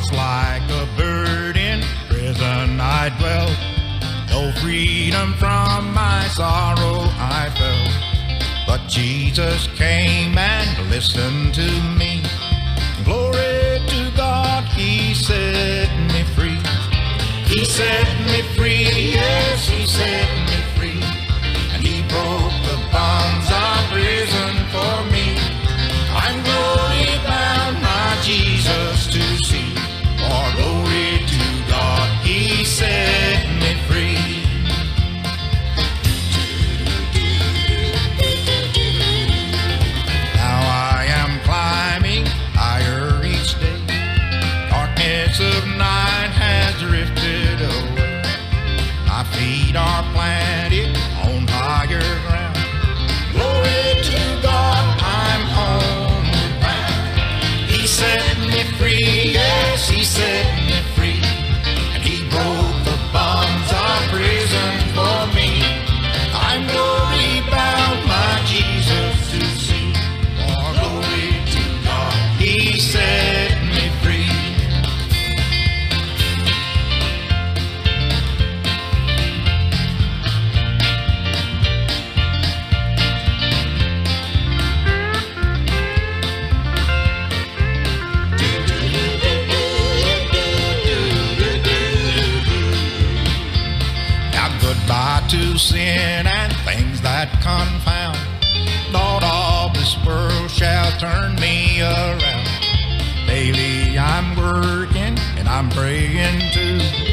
Once like a bird in prison I dwelt, no freedom from my sorrow I felt. But Jesus came and listened to me. Glory to God, He set me free. He set me free, yes, He set me free. And He broke the bonds of prison for me. I'm glory bound, my Jesus to see. For glory to God, He set me free. Now I am climbing higher each day. Darkness of night has drifted away. My feet are planted on higher ground. Glory to God, I'm homeward bound. He set me free, yes, He set me free. And He broke the bonds of prison for me. I'm glory bound, my Jesus to see. For glory to God, He set me free. Goodbye to sin and things that confound. Thought all this world shall turn me around. Daily I'm working and I'm praying too.